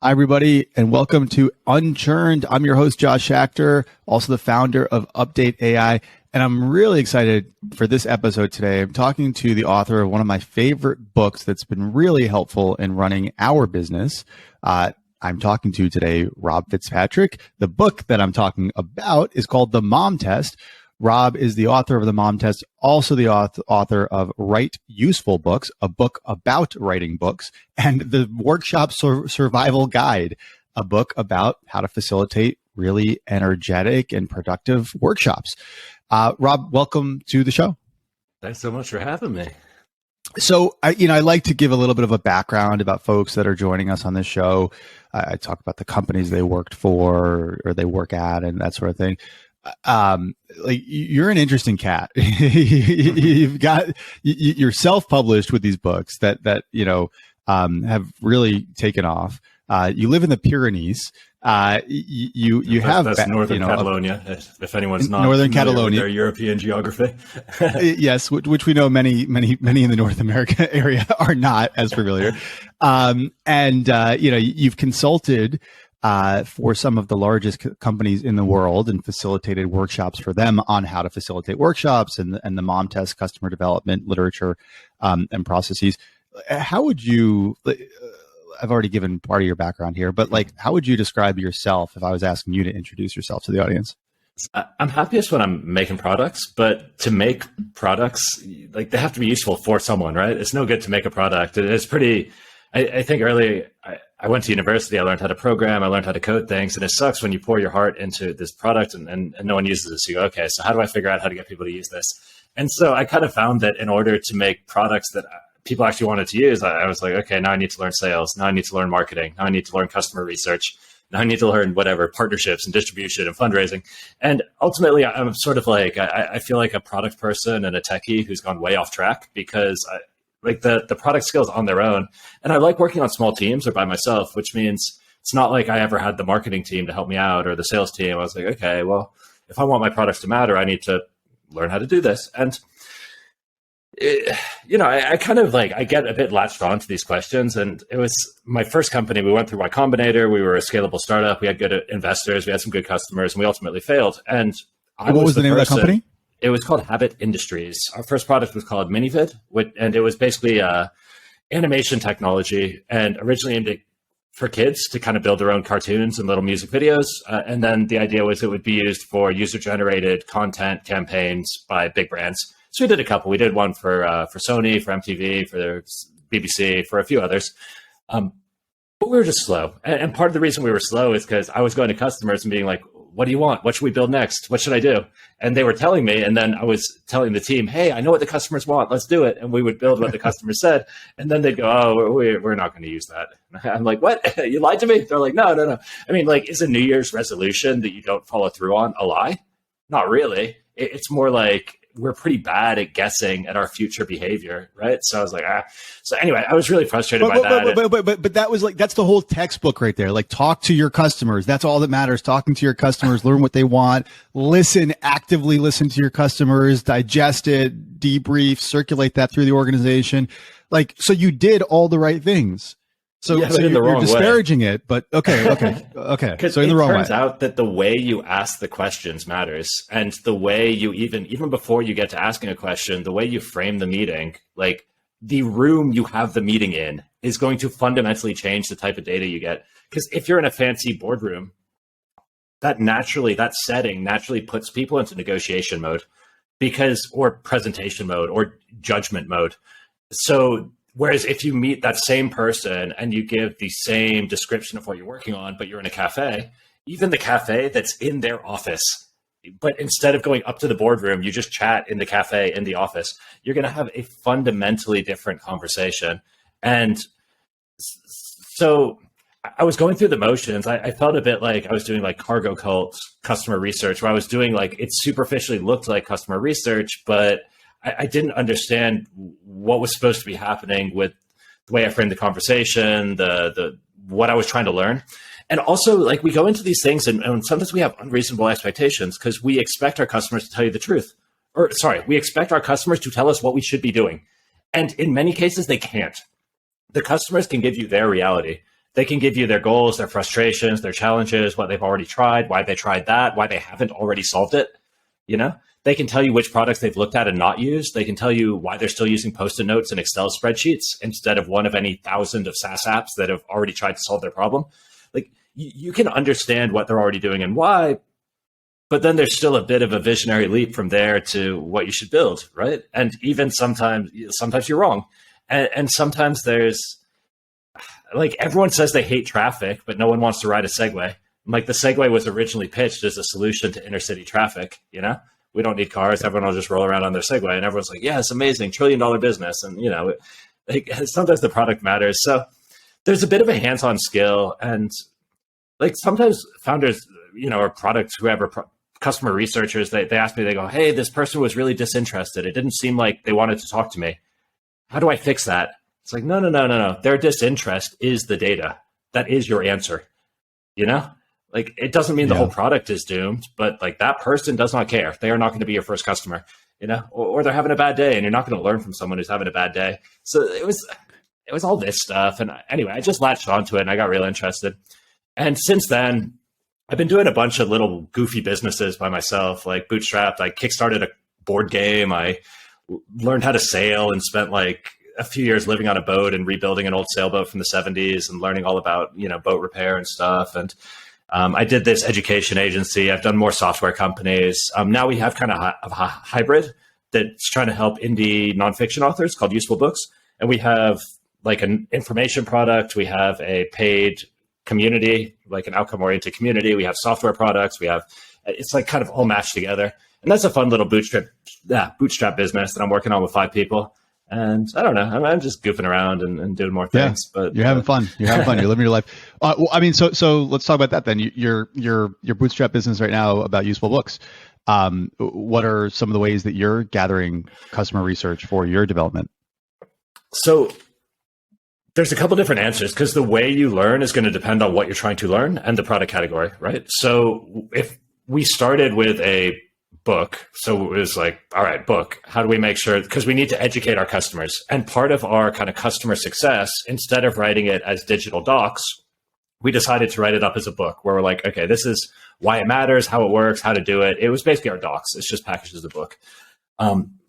Hi, everybody, and welcome to Unchurned. I'm your host, Josh Schachter, also the founder of UpdateAI, and I'm really excited for this episode today. I'm talking to the author of one of my favorite books that's been really helpful in running our business. I'm talking to today Rob Fitzpatrick. The book that I'm talking about is called The Mom Test. Rob is the author of The Mom Test, also the author of Write Useful Books, a book about writing books, and the Workshop Survival Guide, a book about how to facilitate really energetic and productive workshops. Rob, welcome to the show. Thanks so much for having me. So, I like to give a little bit of a background about folks that are joining us on this show. I talk about the companies they worked for or they work at and that sort of thing. Like you're an interesting cat. You're self-published with these books that have really taken off. You live in the Pyrenees. That's northern Catalonia. If anyone's not northern Catalonia, their European geography. Yes, which we know many in the North America area are not as familiar. You've consulted for some of the largest companies in the world and facilitated workshops for them on how to facilitate workshops and the Mom Test, customer development, literature, and processes. How would you, I've already given part of your background here, but how would you describe yourself if I was asking you to introduce yourself to the audience? I'm happiest when I'm making products, but to make products, they have to be useful for someone, right? It's no good to make a product. It's pretty, I think early, I went to university, I learned how to program, I learned how to code things, and it sucks when you pour your heart into this product and no one uses it. So you go, okay, so how do I figure out how to get people to use this? And so I kind of found that in order to make products that people actually wanted to use, I was like, okay, now I need to learn sales, now I need to learn marketing, now I need to learn customer research, now I need to learn whatever, partnerships and distribution and fundraising. And ultimately, I'm sort of I feel like a product person and a techie who's gone way off track because the product skills on their own. And I like working on small teams or by myself, which means it's not like I ever had the marketing team to help me out or the sales team. I was like, okay, well, if I want my products to matter, I need to learn how to do this. And, I kind of I get a bit latched on to these questions. And it was my first company. We went through Y Combinator. We were a scalable startup. We had good investors. We had some good customers, and we ultimately failed. And what was the name of that company? It was called Habit Industries. Our first product was called Minivid, and it was basically animation technology and originally aimed for kids to kind of build their own cartoons and little music videos. And then the idea was it would be used for user-generated content campaigns by big brands. So we did a couple. We did one for Sony, for MTV, for BBC, for a few others. But we were just slow. And part of the reason we were slow is because I was going to customers and being like, what do you want? What should we build next? What should I do? And they were telling me, and then I was telling the team, hey, I know what the customers want. Let's do it. And we would build what the customer said. And then they'd go, oh, we're not going to use that. I'm like, what? You lied to me? They're like, no. I mean, is a New Year's resolution that you don't follow through on a lie? Not really. It's more like we're pretty bad at guessing at our future behavior, right? So I was like, So anyway, I was really frustrated by that. But that was that's the whole textbook right there. Talk to your customers. That's all that matters. Talking to your customers, learn what they want, actively listen to your customers, digest it, debrief, circulate that through the organization. So you did all the right things. So, yeah, so you're disparaging it, but okay. So in the wrong way. It turns out that the way you ask the questions matters, and the way you even before you get to asking a question, the way you frame the meeting, the room you have the meeting in, is going to fundamentally change the type of data you get. Because if you're in a fancy boardroom, that setting naturally puts people into negotiation mode, or presentation mode, or judgment mode. So. Whereas if you meet that same person and you give the same description of what you're working on, but you're in a cafe, even the cafe that's in their office, but instead of going up to the boardroom, you just chat in the cafe in the office, you're going to have a fundamentally different conversation. And so I was going through the motions. I felt a bit like I was doing cargo cult customer research, where I was doing it superficially looked like customer research, but I didn't understand what was supposed to be happening with the way I framed the conversation, the what I was trying to learn. And also, we go into these things and sometimes we have unreasonable expectations because we expect our customers to tell you the truth. We expect our customers to tell us what we should be doing. And in many cases, they can't. The customers can give you their reality. They can give you their goals, their frustrations, their challenges, what they've already tried, why they tried that, why they haven't already solved it. You know, they can tell you which products they've looked at and not used. They can tell you why they're still using Post-it notes and Excel spreadsheets instead of one of any thousand of SaaS apps that have already tried to solve their problem. Like, you can understand what they're already doing and why, but then there's still a bit of a visionary leap from there to what you should build, right? And even sometimes you're wrong. And sometimes there's, like, everyone says they hate traffic, but no one wants to ride a Segway. Like, the Segway was originally pitched as a solution to inner city traffic. You know, we don't need cars. Everyone will just roll around on their Segway. And everyone's like, yeah, it's amazing, $1 trillion business. And, you know, like, sometimes the product matters. So there's a bit of a hands-on skill. And like, sometimes founders, you know, or product, whoever, customer researchers, they ask me, they go, hey, this person was really disinterested. It didn't seem like they wanted to talk to me. How do I fix that? It's like, no. Their disinterest is the data. That is your answer. You know, like, it doesn't mean the whole product is doomed, but like, that person does not care. They are not going to be your first customer, you know, or they're having a bad day and you're not going to learn from someone who's having a bad day. So it was all this stuff. And anyway, I just latched onto it and I got real interested. And since then, I've been doing a bunch of little goofy businesses by myself, like bootstrapped. I kickstarted a board game. I learned how to sail and spent like a few years living on a boat and rebuilding an old sailboat from the 70s and learning all about, you know, boat repair and stuff. And I did this education agency. I've done more software companies. Now we have kind of a hybrid that's trying to help indie nonfiction authors called Useful Books. And we have like an information product. We have a paid community, like an outcome-oriented community. We have software products. It's like kind of all mashed together. And that's a fun little bootstrap business that I'm working on with 5 people. And I don't know, I'm just goofing around and doing more things. Yeah, but you're having fun. You're having fun. You're living your life. Well, I mean, so let's talk about that then. Your bootstrap business right now about Useful Books. What are some of the ways that you're gathering customer research for your development? So there's a couple different answers, because the way you learn is going to depend on what you're trying to learn and the product category, right? So if we started with a book, so it was like, all right, book, how do we make sure, because we need to educate our customers. And part of our kind of customer success, instead of writing it as digital docs, we decided to write it up as a book, where we're like, okay, this is why it matters, how it works, how to do it. It was basically our docs. It's just packaged as a book,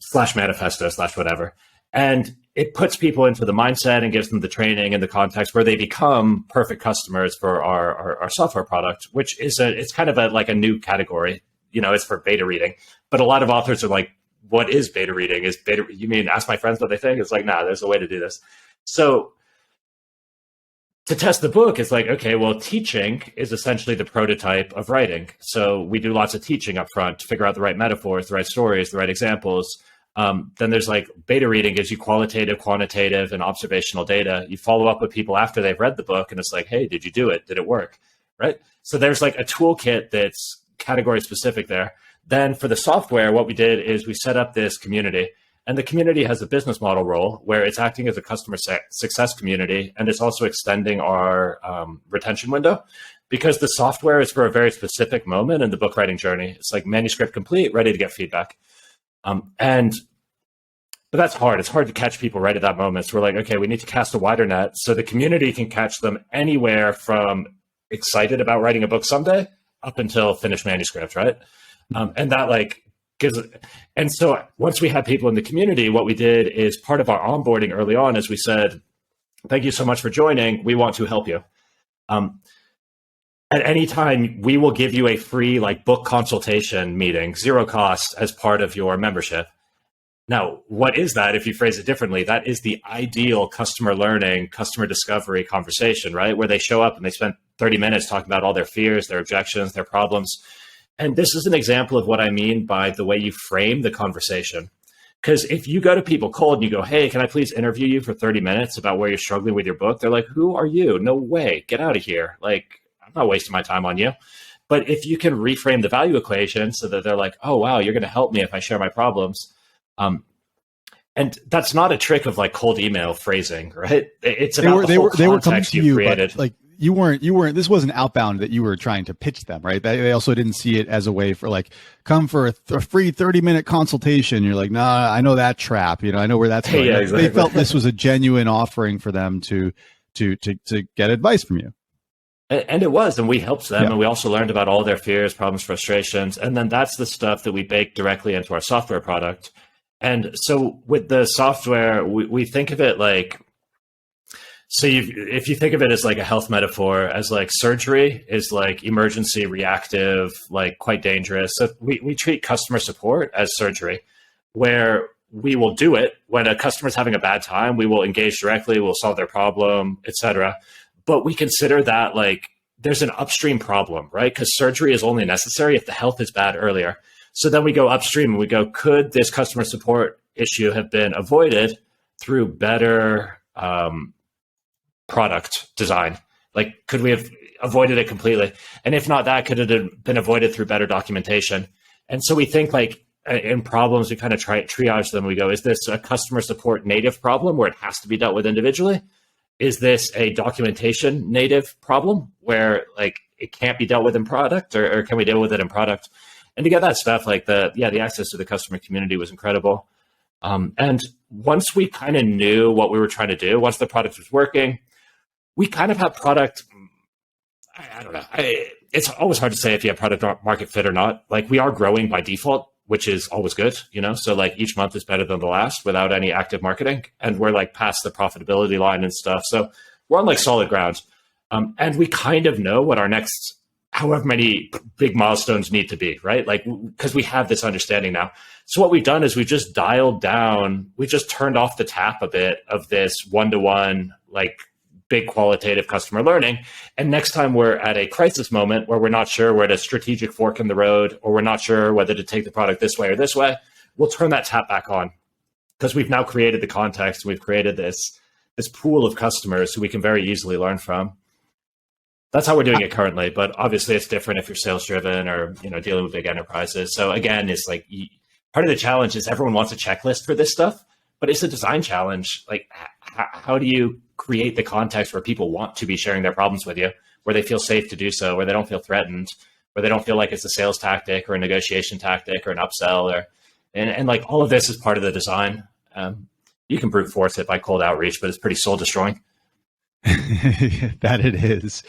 slash manifesto, slash whatever. And it puts people into the mindset and gives them the training and the context where they become perfect customers for our software product, which is it's kind of like a new category. You know, it's for beta reading, but a lot of authors are like, what is beta reading? You mean ask my friends what they think? It's like, nah, there's a way to do this. So to test the book, it's like, okay, well, teaching is essentially the prototype of writing. So we do lots of teaching up front to figure out the right metaphors, the right stories, the right examples. Then there's like beta reading gives you qualitative, quantitative, and observational data. You follow up with people after they've read the book, and it's like, hey, did you do it? Did it work? Right? So there's like a toolkit that's category specific there. Then for the software, what we did is we set up this community, and the community has a business model role where it's acting as a customer success community, and it's also extending our retention window, because the software is for a very specific moment in the book writing journey. It's like manuscript complete, ready to get feedback. But that's hard. It's hard to catch people right at that moment. So we're like, okay, we need to cast a wider net so the community can catch them anywhere from excited about writing a book someday up until finished manuscript, right? And that like gives it. And so once we had people in the community, what we did is part of our onboarding early on is we said, thank you so much for joining. We want to help you. At any time, we will give you a free like book consultation meeting, 0 cost, as part of your membership. Now, what is that? If you phrase it differently, that is the ideal customer learning, customer discovery conversation, right? Where they show up and they spend 30 minutes talking about all their fears, their objections, their problems. And this is an example of what I mean by the way you frame the conversation. Because if you go to people cold and you go, hey, can I please interview you for 30 minutes about where you're struggling with your book? They're like, who are you? No way. Get out of here. Like, I'm not wasting my time on you. But if you can reframe the value equation so that they're like, oh, wow, you're going to help me if I share my problems. And that's not a trick of like cold email phrasing, right? It's about the whole context you created. But like you weren't, this wasn't outbound that you were trying to pitch them, right? They also didn't see it as a way for like, come for a free 30-minute consultation. You're like, nah, I know that trap. You know, I know where that's going. Yeah, exactly. They felt this was a genuine offering for them to to get advice from you. And it was, and we helped them, Yeah. and we also learned about all their fears, problems, frustrations, and then that's the stuff that we bake directly into our software product. And so with the software, we think of it like, so if you think of it as like a health metaphor, as like surgery is like emergency, reactive, like quite dangerous. So we treat customer support as surgery, where we will do it when a customer's having a bad time. We will engage directly, we'll solve their problem, etc. But we consider that like there's an upstream problem, right? Because surgery is only necessary if the health is bad earlier. So then we go upstream and we go, could this customer support issue have been avoided through better product design? Like, could we have avoided it completely? And if not that, could it have been avoided through better documentation? And so we think like in problems, we kind of triage them. We go, is this a customer support native problem where it has to be dealt with individually? Is this a documentation native problem where like it can't be dealt with in product, or can we deal with it in product? And to get that stuff, like the access to the customer community was incredible. And once we kind of knew what we were trying to do, once the product was working, we kind of have product. I don't know. It's always hard to say if you have product market fit or not. Like we are growing by default, which is always good, you know? So like each month is better than the last without any active marketing. And we're like past the profitability line and stuff. So we're on like solid ground. And we kind of know what our next, however many big milestones need to be, right? Like, because we have this understanding now. So what we've done is we've just dialed down, we just turned off the tap a bit of this one-to-one, like big qualitative customer learning. And next time we're at a crisis moment where we're not sure we're at a strategic fork in the road, or we're not sure whether to take the product this way or this way, we'll turn that tap back on, because we've now created the context. We've created this pool of customers who we can very easily learn from. That's how we're doing it currently. But obviously it's different if you're sales driven or, you know, dealing with big enterprises. So again, it's like part of the challenge is everyone wants a checklist for this stuff, but it's a design challenge. Like how do you create the context where people want to be sharing their problems with you, where they feel safe to do so, where they don't feel threatened, where they don't feel like it's a sales tactic or a negotiation tactic or an upsell, and like all of this is part of the design. You can brute force it by cold outreach, but it's pretty soul destroying. That it is.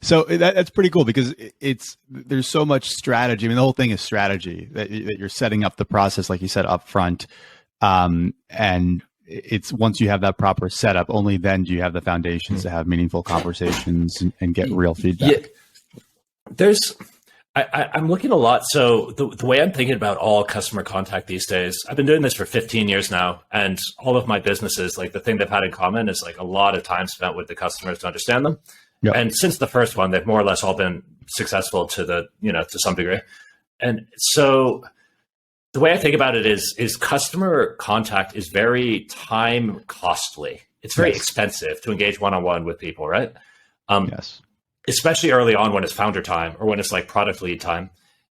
So that's pretty cool, because there's so much strategy. I mean, the whole thing is strategy that you're setting up the process, like you said, up front. And it's once you have that proper setup, only then do you have the foundations to have meaningful conversations and get real feedback. Yeah. I'm looking a lot. So the way I'm thinking about all customer contact these days, I've been doing this for 15 years now, and all of my businesses, like the thing they've had in common is like a lot of time spent with the customers to understand them. Yep. And since the first one, they've more or less all been successful to some degree. And so the way I think about it is customer contact is very time costly. It's very expensive to engage one-on-one with people, right? Yes. Especially early on when it's founder time or when it's like product lead time.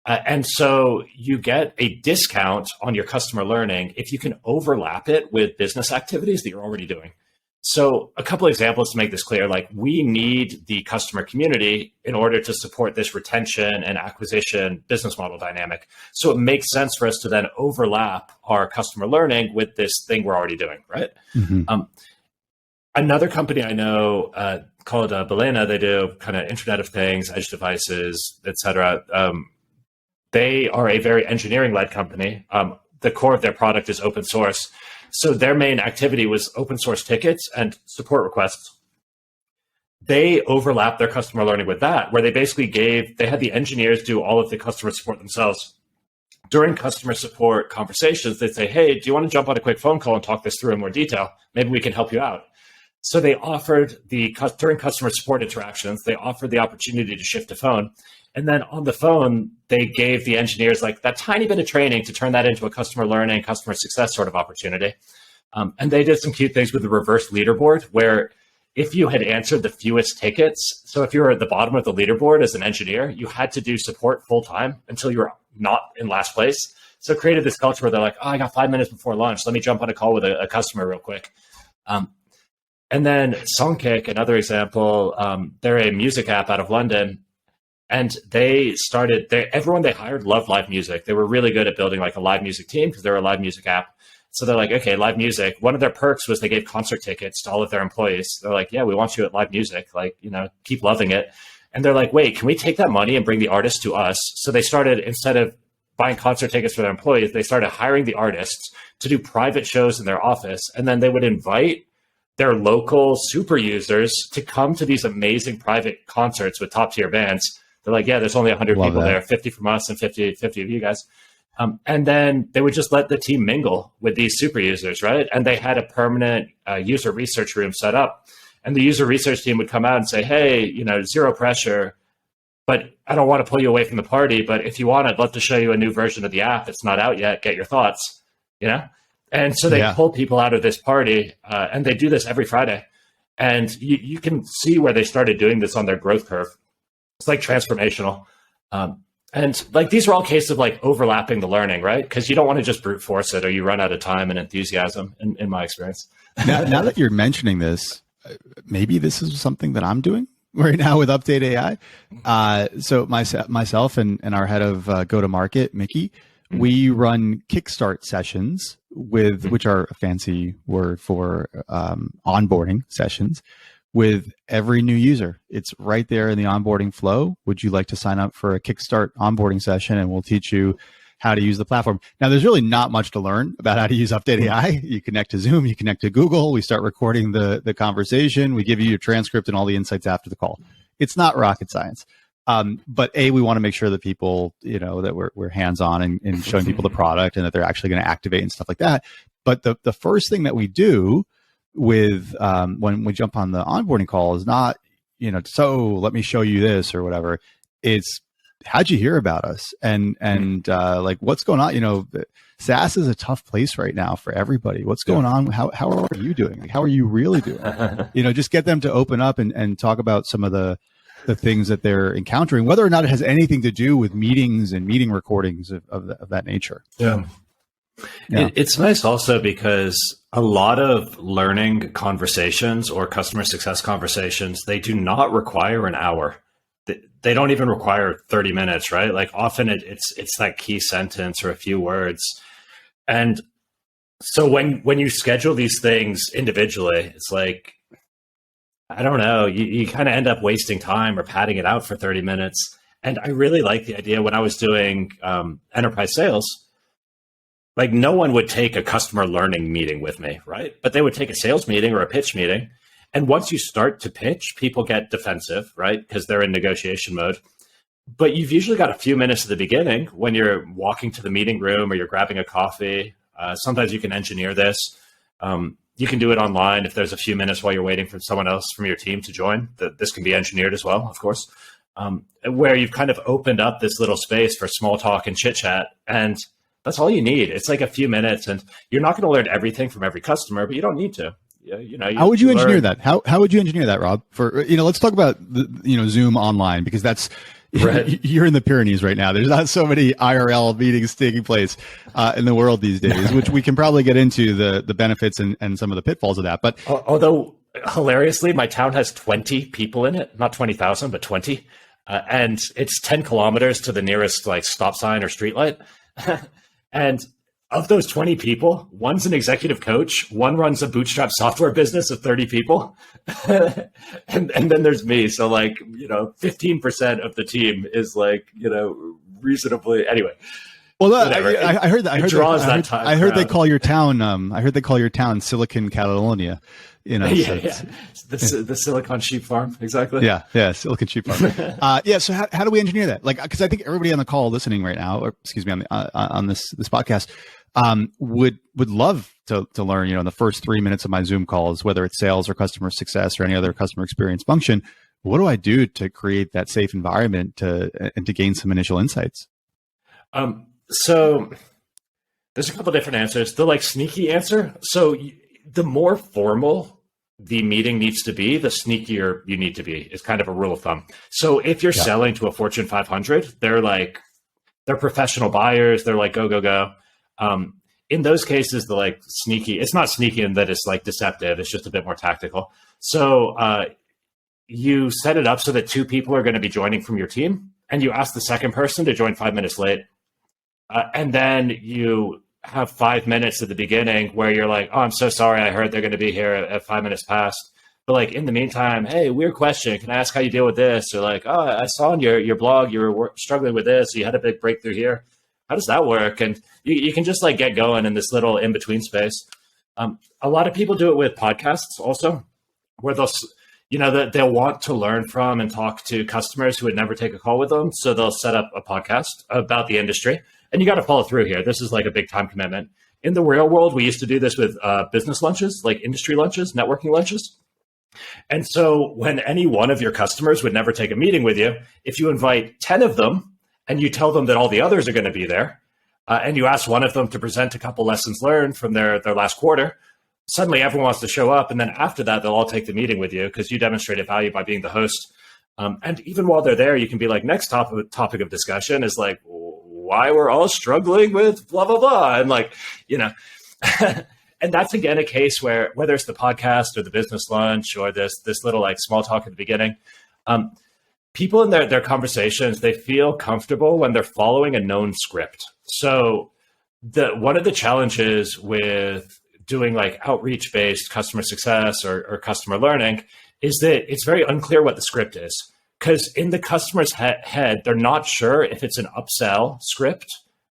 And so you get a discount on your customer learning if you can overlap it with business activities that you're already doing. So a couple of examples to make this clear, like we need the customer community in order to support this retention and acquisition business model dynamic. So it makes sense for us to then overlap our customer learning with this thing we're already doing, right? Mm-hmm. Another company I know called Belena, they do kind of Internet of Things, edge devices, et cetera. They are a very engineering-led company. The core of their product is open source. So their main activity was open source tickets and support requests. They overlapped their customer learning with that, where they basically they had the engineers do all of the customer support themselves. During customer support conversations, they'd say, hey, do you want to jump on a quick phone call and talk this through in more detail? Maybe we can help you out. So they offered during customer support interactions, they offered the opportunity to shift to phone. And then on the phone, they gave the engineers like that tiny bit of training to turn that into a customer learning, customer success sort of opportunity. And they did some cute things with the reverse leaderboard, where if you had answered the fewest tickets, so if you were at the bottom of the leaderboard as an engineer, you had to do support full time until you were not in last place. So it created this culture where they're like, oh, I got 5 minutes before lunch. Let me jump on a call with a customer real quick. And then Songkick, another example, they're a music app out of London. And everyone they hired loved live music. They were really good at building like a live music team because they're a live music app. So they're like, okay, live music. One of their perks was they gave concert tickets to all of their employees. They're like, yeah, we want you at live music. Like, keep loving it. And they're like, wait, can we take that money and bring the artists to us? So they started, instead of buying concert tickets for their employees, they started hiring the artists to do private shows in their office. And then they would invite their local super users to come to these amazing private concerts with top tier bands. They're like, yeah, there's only 100 people there, 50 from us and 50 of you guys. And then they would just let the team mingle with these super users, right? And they had a permanent user research room set up. And the user research team would come out and say, hey, zero pressure, but I don't want to pull you away from the party. But if you want, I'd love to show you a new version of the app. It's not out yet. Get your thoughts, And so they pull people out of this party, and they do this every Friday. And you can see where they started doing this on their growth curve. It's like transformational. And like, these are all cases of like overlapping the learning, right? Because you don't want to just brute force it or you run out of time and enthusiasm, in my experience. Now that you're mentioning this, maybe this is something that I'm doing right now with UpdateAI. So myself and our head of go-to-market, Mickey, we run kickstart sessions which are a fancy word for onboarding sessions with every new user. It's right there in the onboarding flow. Would you like to sign up for a kickstart onboarding session? And we'll teach you how to use the platform. Now, there's really not much to learn about how to use UpdateAI. You connect to Zoom, you connect to Google, we start recording the conversation, we give you your transcript and all the insights after the call. It's not rocket science. But we want to make sure that people, that we're hands-on and showing people the product and that they're actually going to activate and stuff like that. But the first thing that we do with when we jump on the onboarding call is not, so let me show you this or whatever. It's, how'd you hear about us? And like, what's going on? SaaS is a tough place right now for everybody. What's going on? How are you doing? Like, how are you really doing? Just get them to open up and talk about some of the things that they're encountering, whether or not it has anything to do with meetings and meeting recordings of that nature. Yeah. It's nice also because a lot of learning conversations or customer success conversations, they do not require an hour. They don't even require 30 minutes, right? Like, often it's that key sentence or a few words. And so when you schedule these things individually, it's like, I don't know, you kind of end up wasting time or padding it out for 30 minutes. And I really like the idea when I was doing enterprise sales, like, no one would take a customer learning meeting with me, right? But they would take a sales meeting or a pitch meeting. And once you start to pitch, people get defensive, right? Because they're in negotiation mode. But you've usually got a few minutes at the beginning when you're walking to the meeting room or you're grabbing a coffee. Sometimes you can engineer this. You can do it online if there's a few minutes while you're waiting for someone else from your team to join. This can be engineered as well, of course, where you've kind of opened up this little space for small talk and chit chat. And that's all you need. It's like a few minutes, and you're not going to learn everything from every customer, but you don't need to. How would you engineer that? How would you engineer that, Rob? For let's talk about Zoom online, because that's right. You're in the Pyrenees right now. There's not so many IRL meetings taking place in the world these days, which we can probably get into the benefits and some of the pitfalls of that. But although hilariously, my town has 20 people in it, not 20,000, but 20, and it's 10 kilometers to the nearest like stop sign or street light. And of those 20 people, one's an executive coach, one runs a bootstrap software business of 30 people. and then there's me. So 15% of the team is reasonably, anyway. Well, I heard that. I heard they call your town. I heard they call your town Silicon Catalonia. The Silicon Sheep Farm, exactly. Yeah, Silicon Sheep Farm. So how do we engineer that? Because I think everybody on the call listening right now, or excuse me, on this podcast, would love to learn. In the first 3 minutes of my Zoom calls, whether it's sales or customer success or any other customer experience function, what do I do to create that safe environment and to gain some initial insights? So there's a couple different answers. The sneaky answer. So the more formal the meeting needs to be, the sneakier you need to be. It's kind of a rule of thumb. So if you're selling to a Fortune 500, they're professional buyers. They're like, go, go, go. In those cases, the sneaky, it's not sneaky in that it's deceptive. It's just a bit more tactical. So you set it up so that 2 people are going to be joining from your team, and you ask the second person to join 5 minutes late. And then you have 5 minutes at the beginning where you're like, oh, I'm so sorry, I heard they're going to be here at 5 minutes past. But like in the meantime, hey, weird question. Can I ask how you deal with this? Or like, oh, I saw on your blog you were struggling with this. You had a big breakthrough here. How does that work? And you can just like get going in this little in between space. A lot of people do it with podcasts also, where they'll want to learn from and talk to customers who would never take a call with them. So they'll set up a podcast about the industry, and you got to follow through here. This is like a big time commitment. In the real world, we used to do this with business lunches, like industry lunches, networking lunches. And so when any one of your customers would never take a meeting with you, if you invite 10 of them and you tell them that all the others are going to be there, and you ask one of them to present a couple lessons learned from their last quarter, suddenly everyone wants to show up. And then after that, they'll all take the meeting with you because you demonstrated value by being the host. And even while they're there, you can be like, next topic of discussion is like, why we're all struggling with blah, blah, blah. And like, and that's again a case where whether it's the podcast or the business lunch or this little like small talk at the beginning, people in their conversations, they feel comfortable when they're following a known script. So one of the challenges with doing like outreach based customer success or customer learning is that it's very unclear what the script is, because in the customer's head, they're not sure if it's an upsell script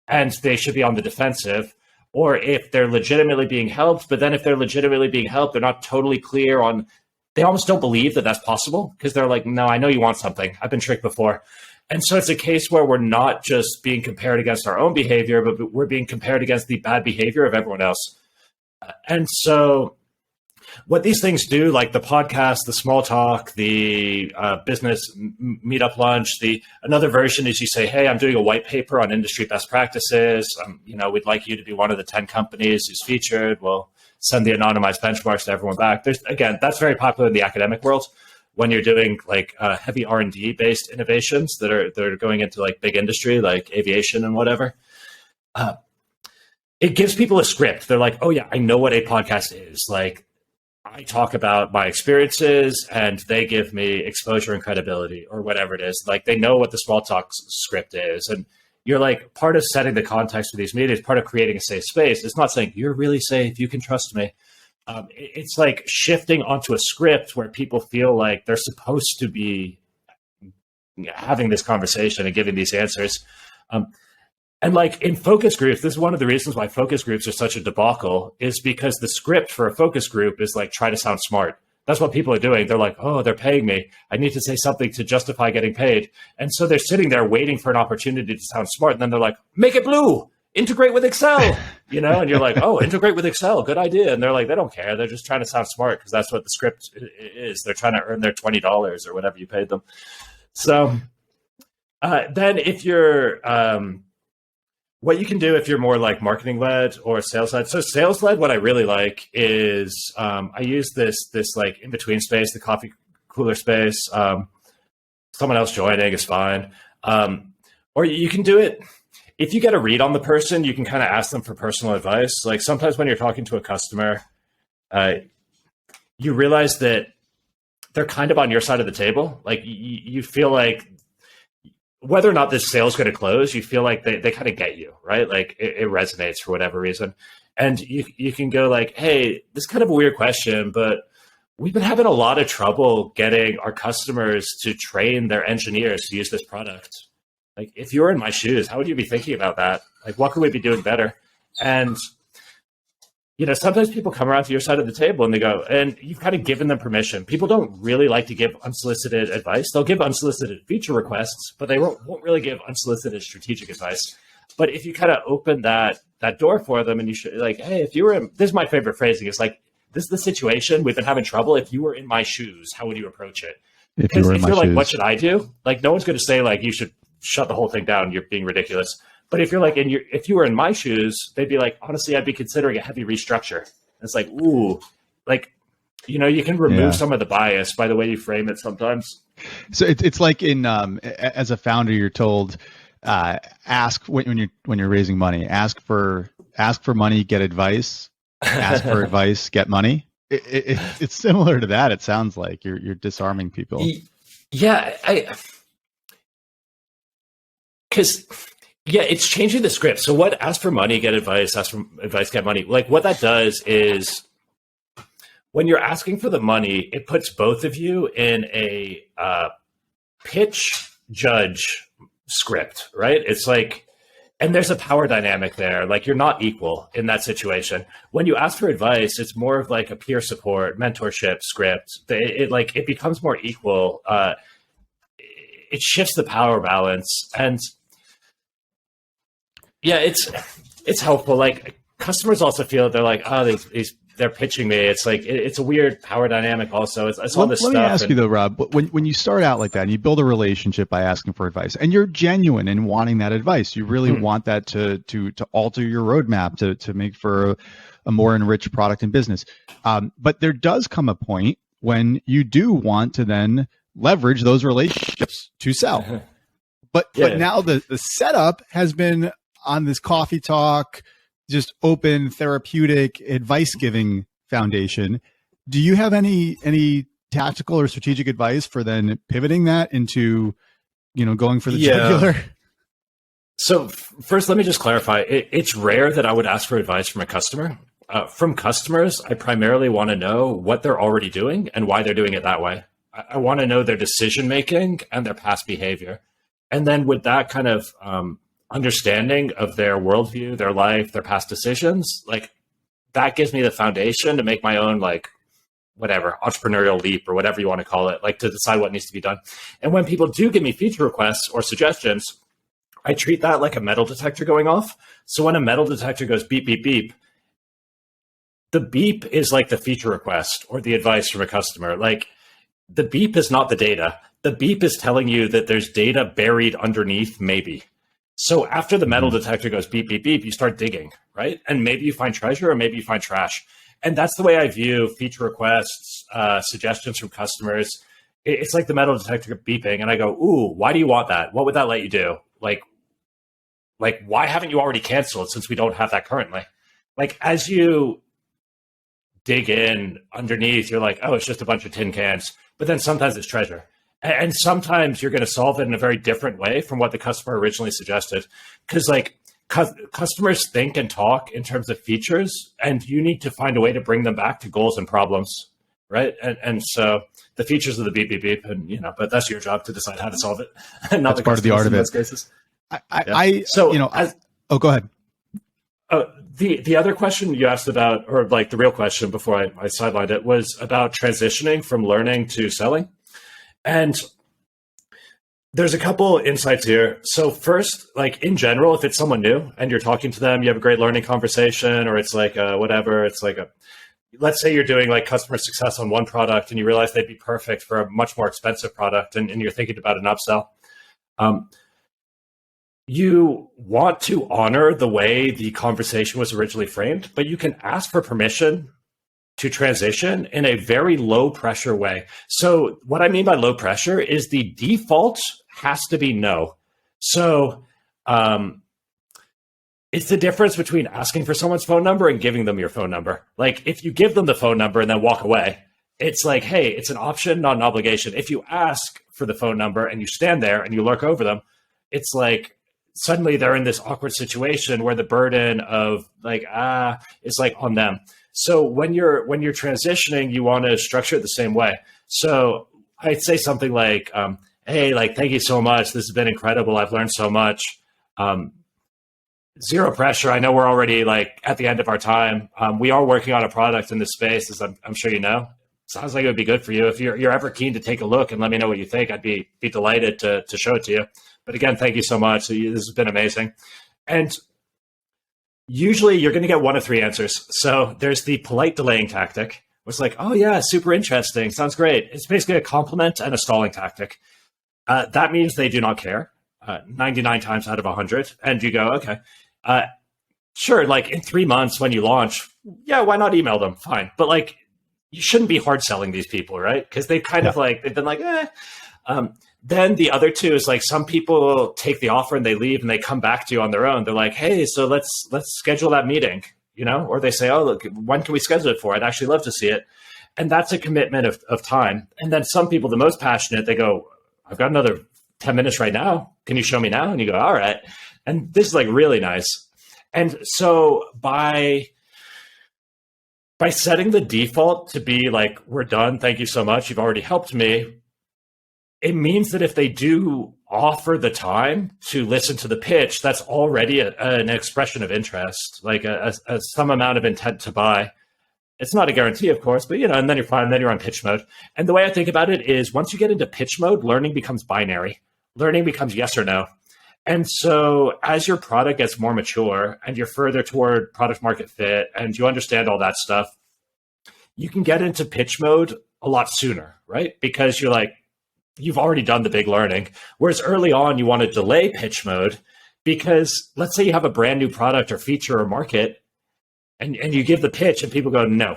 and they should be on the defensive, or if they're legitimately being helped. But then if they're legitimately being helped, they're not totally clear on, they almost don't believe that that's possible because they're like, no, I know you want something. I've been tricked before. And so it's a case where we're not just being compared against our own behavior, but we're being compared against the bad behavior of everyone else. And so what these things do, like the podcast, the small talk, the business meetup lunch, another version is you say, hey, I'm doing a white paper on industry best practices. We'd like you to be one of the 10 companies who's featured. We'll send the anonymized benchmarks to everyone back. That's very popular in the academic world when you're doing like heavy R&D based innovations that are going into like big industry, like aviation and whatever. It gives people a script. They're like, oh yeah, I know what a podcast is. Like, I talk about my experiences and they give me exposure and credibility or whatever it is. Like they know what the small talk script is. And you're like, part of setting the context for these meetings, part of creating a safe space. It's not saying you're really safe, you can trust me. It's like shifting onto a script where people feel like they're supposed to be having this conversation and giving these answers. And like in focus groups, this is one of the reasons why focus groups are such a debacle, is because the script for a focus group is like, try to sound smart. That's what people are doing. They're like, oh, they're paying me. I need to say something to justify getting paid. And so they're sitting there waiting for an opportunity to sound smart. And then they're like, make it blue, integrate with Excel, and you're like, oh, integrate with Excel, good idea. And they're like, they don't care. They're just trying to sound smart because that's what the script is. They're trying to earn their $20 or whatever you paid them. So then if you're, what you can do if you're more like marketing led or sales led. So sales led, what I really like is I use this like in between space, the coffee cooler space. Someone else joining is fine. Or you can do it. If you get a read on the person, you can kind of ask them for personal advice. Like sometimes when you're talking to a customer, you realize that they're kind of on your side of the table. Like you feel like, whether or not this sale is going to close, you feel like they kind of get you, right? Like it resonates for whatever reason. And you can go like, hey, this is kind of a weird question, but we've been having a lot of trouble getting our customers to train their engineers to use this product. Like if you were in my shoes, how would you be thinking about that? Like what could we be doing better? And sometimes people come around to your side of the table and they go, and you've kind of given them permission. People don't really like to give unsolicited advice. They'll give unsolicited feature requests, but they won't really give unsolicited strategic advice. But if you kind of open that door for them and you should like, hey, if you were this is my favorite phrasing. It's like, this is the situation. We've been having trouble. If you were in my shoes, how would you approach it? Because if you're like, what should I do? Like no one's going to say like, you should shut the whole thing down. You're being ridiculous. But if you're like if you were in my shoes, they'd be like, honestly, I'd be considering a heavy restructure. And it's like, ooh, like, you can remove some of the bias by the way you frame it sometimes. So it's like in as a founder, you're told ask when you're raising money, ask for money, get advice, ask for advice, get money. It's similar to that. It sounds like you're disarming people. Yeah, because Yeah, it's changing the script. So what ask for money, get advice, ask for advice, get money. Like what that does is when you're asking for the money, it puts both of you in a pitch judge script, right? It's like, and there's a power dynamic there. Like you're not equal in that situation. When you ask for advice, it's more of like a peer support, mentorship script. It becomes more equal. It shifts the power balance, and yeah, it's helpful. Like customers also feel they're like, oh, they're pitching me. It's like it's a weird power dynamic. Also, it's all this stuff. Let me ask you though, Rob. When you start out like that and you build a relationship by asking for advice, and you're genuine in wanting that advice, you really want that to alter your roadmap to make for a more enriched product and business. But there does come a point when you do want to then leverage those relationships to sell. But now the setup has been on this coffee talk, just open therapeutic advice giving foundation. Do you have any tactical or strategic advice for then pivoting that into, going for the jugular? So first, let me just clarify. It's rare that I would ask for advice from a customer. From customers, I primarily want to know what they're already doing and why they're doing it that way. I want to know their decision making and their past behavior. And then with that kind of understanding of their worldview, their life, their past decisions, like that gives me the foundation to make my own, like, whatever, entrepreneurial leap or whatever you want to call it, like to decide what needs to be done. And when people do give me feature requests or suggestions, I treat that like a metal detector going off. So when a metal detector goes beep, beep, beep, the beep is like the feature request or the advice from a customer. Like the beep is not the data. The beep is telling you that there's data buried underneath, maybe. So after the metal detector goes beep, beep, beep, you start digging, right? And maybe you find treasure or maybe you find trash. And that's the way I view feature requests, suggestions from customers. It's like the metal detector beeping and I go, ooh, why do you want that? What would that let you do? Like, why haven't you already canceled since we don't have that currently? Like, as you dig in underneath, you're like, oh, it's just a bunch of tin cans. But then sometimes it's treasure. And sometimes you're going to solve it in a very different way from what the customer originally suggested. Because like customers think and talk in terms of features, and you need to find a way to bring them back to goals and problems, right? And so the features of the beep, beep, beep, and but that's your job to decide how to solve it. And not that's part of the art of it. In those cases. Go ahead. The other question you asked about, or like the real question before I sidelined it, was about transitioning from learning to selling. And there's a couple insights here. So first, like in general, if it's someone new and you're talking to them, you have a great learning conversation, or it's like whatever, it's like let's say you're doing like customer success on one product and you realize they'd be perfect for a much more expensive product and you're thinking about an upsell. You want to honor the way the conversation was originally framed, but you can ask for permission to transition in a very low pressure way. So what I mean by low pressure is the default has to be no. So it's the difference between asking for someone's phone number and giving them your phone number. Like if you give them the phone number and then walk away, it's like, hey, it's an option, not an obligation. If you ask for the phone number and you stand there and you lurk over them, it's like suddenly they're in this awkward situation where the burden of like, is like on them. So when you're transitioning, you want to structure it the same way. So I'd say something like, hey, like, thank you so much. This has been incredible. I've learned so much. Zero pressure. I know we're already like at the end of our time. We are working on a product in this space, as I'm sure you know. Sounds like it would be good for you. If you're ever keen to take a look and let me know what you think, I'd be delighted to show it to you. But again, thank you so much. This has been amazing. And usually you're going to get one of three answers. So there's the polite delaying tactic, which is like, oh yeah, super interesting. Sounds great. It's basically a compliment and a stalling tactic. That means they do not care 99 times out of 100. And you go, okay, sure. Like in 3 months when you launch, yeah, why not email them? Fine. But like, you shouldn't be hard selling these people, right? Because they've kind of like, they've been like, Then the other two is like some people take the offer and they leave and they come back to you on their own. They're like, hey, so let's schedule that meeting, or they say, oh, look, when can we schedule it for? I'd actually love to see it. And that's a commitment of time. And then some people, the most passionate, they go, I've got another 10 minutes right now. Can you show me now? And you go, all right. And this is like really nice. And so by setting the default to be like, we're done, thank you so much, you've already helped me, it means that if they do offer the time to listen to the pitch, that's already an expression of interest, like some amount of intent to buy. It's not a guarantee, of course, but and then you're fine. Then you're on pitch mode. And the way I think about it is, once you get into pitch mode, learning becomes binary. Learning becomes yes or no. And so as your product gets more mature and you're further toward product market fit and you understand all that stuff, you can get into pitch mode a lot sooner, right? Because you're like, you've already done the big learning. Whereas early on, you want to delay pitch mode because let's say you have a brand new product or feature or market, and you give the pitch and people go, no.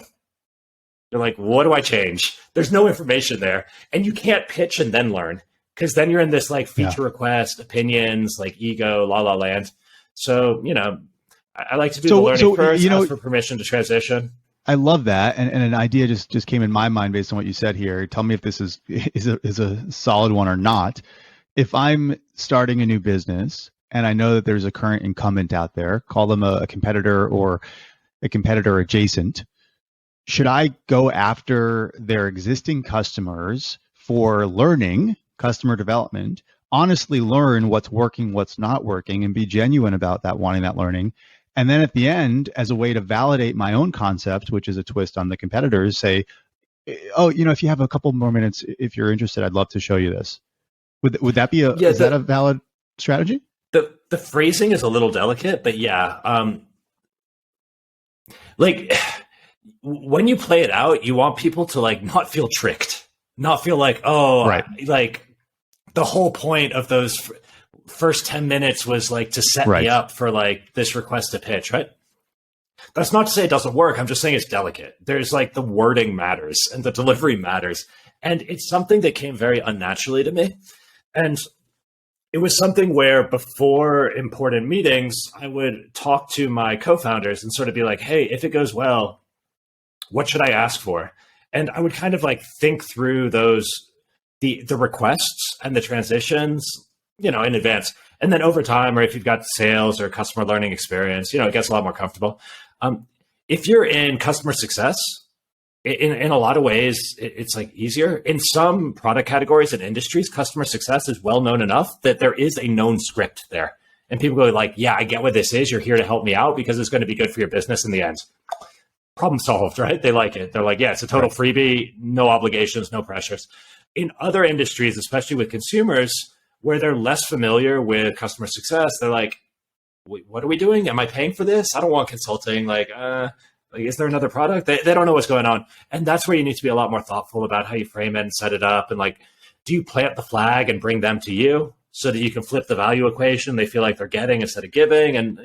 You're like, what do I change? There's no information there. And you can't pitch and then learn, because then you're in this like feature request, opinions, like ego, la la land. So, I like to do the learning first, ask for permission to transition. I love that. And an idea just came in my mind based on what you said here. Tell me if this is a solid one or not. If I'm starting a new business and I know that there's a current incumbent out there, call them a competitor or a competitor adjacent, should I go after their existing customers for learning, customer development, honestly learn what's working, what's not working, and be genuine about that, wanting that learning? And then at the end, as a way to validate my own concept, which is a twist on the competitors, say, oh, if you have a couple more minutes, if you're interested, I'd love to show you this. Would that be is that a valid strategy? The phrasing is a little delicate, but yeah. Like when you play it out, you want people to like not feel tricked, not feel like, oh, right. Like the whole point of those first 10 minutes was like to set me up for like this request to pitch, right? That's not to say it doesn't work. I'm just saying it's delicate. There's like the wording matters and the delivery matters. And it's something that came very unnaturally to me. And it was something where before important meetings, I would talk to my co-founders and sort of be like, hey, if it goes well, what should I ask for? And I would kind of like think through the requests and the transitions, in advance. And then over time, or if you've got sales or customer learning experience, it gets a lot more comfortable. If you're in customer success, in a lot of ways, it's like easier. In some product categories and industries, customer success is well known enough that there is a known script there. And people go like, yeah, I get what this is. You're here to help me out because it's going to be good for your business in the end. Problem solved, right? They like it. They're like, yeah, it's a total freebie, no obligations, no pressures. In other industries, especially with consumers, where they're less familiar with customer success, they're like, wait, what are we doing? Am I paying for this? I don't want consulting. Like, is there another product? They don't know what's going on. And that's where you need to be a lot more thoughtful about how you frame it and set it up. And like, do you plant the flag and bring them to you so that you can flip the value equation they feel like they're getting instead of giving? And,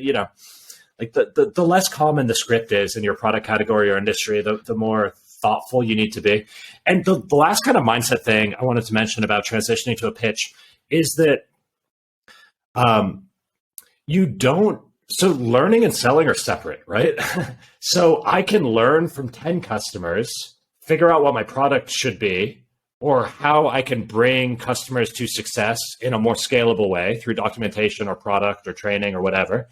like the less common the script is in your product category or industry, the more thoughtful you need to be. And the last kind of mindset thing I wanted to mention about transitioning to a pitch is that so learning and selling are separate, right? So I can learn from 10 customers, figure out what my product should be, or how I can bring customers to success in a more scalable way through documentation or product or training or whatever.